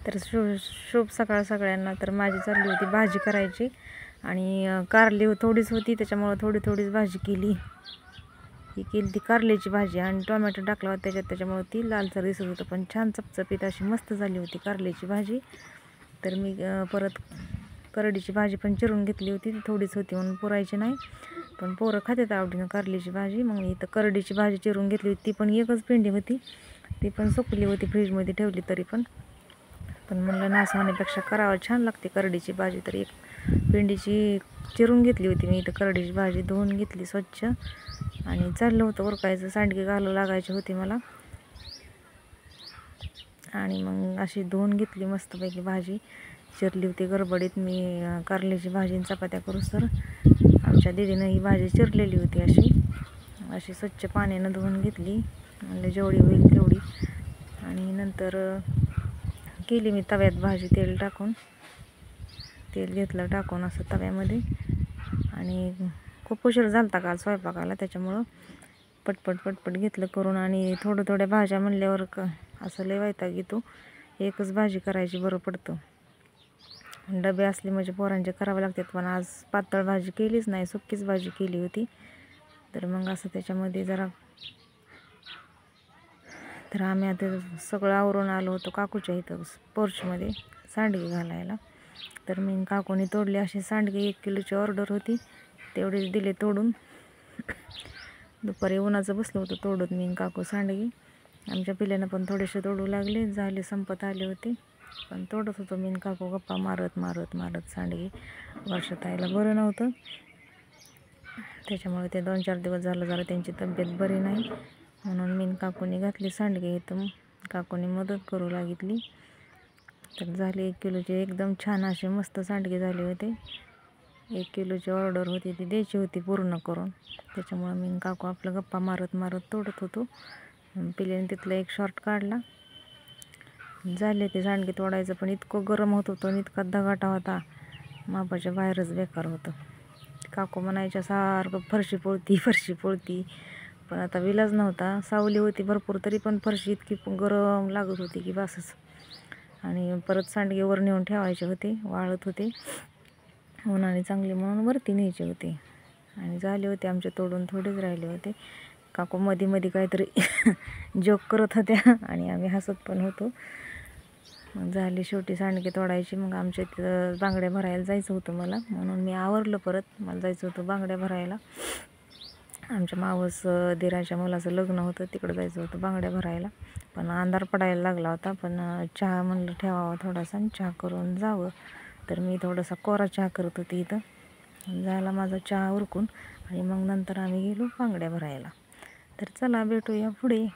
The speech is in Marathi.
तर शुभ सकाळ सगळ्यांना. तर माझी चालली होती भाजी करायची आणि कारली थोडीच होती त्याच्यामुळं थोडीच भाजी केली. ही केली ती कारल्याची भाजी आणि टोमॅटो टाकला होता त्याच्यात, त्याच्यामुळं ती लालसर दिसत होतं, पण छान चपचपीत अशी मस्त झाली होती कारल्याची भाजी. तर मी परत करडीची भाजी पण चिरून घेतली होती, ती थोडीच होती म्हणून पुरायची नाही, पण पोरं खातात आवडीनं कारल्याची भाजी. मग मी इथं करडीची भाजी चिरून घेतली होती, ती पण एकच पेंडी होती, ती पण सुकली होती, फ्रीजमध्ये ठेवली तरी पण म्हणलं नास होण्यापेक्षा करावं, छान लागते करडीची भाजी. तर एक भेंडीची चिरून घेतली होती मी इथं, करडीची भाजी धुवून घेतली स्वच्छ आणि चाललं होतं उरकायचं, सांडगे घालू लागायचे होते मला. आणि मग अशी धुवून घेतली मस्तपैकी भाजी, चिरली होती गडबडीत मी कारल्याची भाजी चपात्या करूस तर. आमच्या दीदीनं ही भाजी चिरलेली होती, अशी स्वच्छ पाण्यानं धुवून घेतली, म्हणजे जेवढी होईल तेवढी. आणि नंतर केली मी तव्यात भाजी, तेल घेतलं टाकून असं तव्यामध्ये. आणि खूप उशीर झालता काल स्वयंपाकाला, त्याच्यामुळं पटपट घेतलं करून. आणि थोड्या भाज्या म्हणल्यावर असं लय वैताग येतो, एकच भाजी करायची बरं पडतं. डबे असले म्हणजे पोरांचे करावे लागतात, पण आज पातळ भाजी केलीच नाही, सुक्कीच भाजी केली होती. तर मग असं त्याच्यामध्ये जरा, तर आम्ही आता सगळं आवरून आलो होतो काकूच्या इथं पोर्चमध्ये सांडगे घालायला. तर मी काकूने तोडले असे सांडगे, 1 किलोची ऑर्डर होती, तेवढेच दिले तोडून. दुपारी उन्हाचं बसलं होतं तोडत मी काकू सांडगे. आमच्या पिल्ल्यानं पण थोडेसे तोडू लागले, झाले संपत आले होते, पण तोडत होतो मी काकू गप्पा मारत सांडगे. वर्षाताईला बरं नव्हतं, त्याच्यामुळे ते 2-4 दिवस झालं जरा त्यांची तब्येत बरी नाही, म्हणून मी काकूने घातली सांडगे इथं. काकूने मदत करू लागितली. तर झाले 1 किलोचे एकदम छान असे मस्त सांडगे झाले होते. 1 किलोची ऑर्डर होती, ती द्यायची होती पूर्ण करून, त्याच्यामुळं मी काकू आपलं गप्पा मारत तोडत होतो. पिल्याने तिथला एक शॉर्ट काढला. झाले ते सांडगे तोडायचं, पण इतकं गरम होत होतं आणि इतका धगाटा होता, मापाच्या बाहेरच बेकार होतं. काकू म्हणायच्या सारखं फरशी पोळती, पण आता विलाज नव्हता. सावली होती भरपूर, तरी पण फरशी इतकी गरम लागत होती की बसच. आणि परत सांडगे वर नेऊन ठेवायचे होते, वाळत होते उन्हाने चांगले, म्हणून वरती न्यायचे होते. आणि झाले होते आमचे तोडून, थोडेच राहिले होते. काकू मध्ये काहीतरी जोक करत होत्या आणि आम्ही हसत पण होतो. मग झाली शेवटी सांडगे तोडायची. मग आमच्या तिथं बांगड्या भरायला जायचं होतं मला, म्हणून मी आवरलं परत. मला जायचं होतं बांगड्या भरायला, आमच्या मावस दिराच्या मुलाचं लग्न होतं, तिकडं जायचं होतं बांगड्या भरायला. पण अंधार पडायला लागला होता, पण चहा म्हणलं ठेवावा थोडासा आणि चहा करून जावं. तर मी थोडासा कोरा चहा करत होती इथं. झाला माझा चहा उरकून आणि मग नंतर आम्ही गेलो बांगड्या भरायला. तर चला भेटूया पुढे.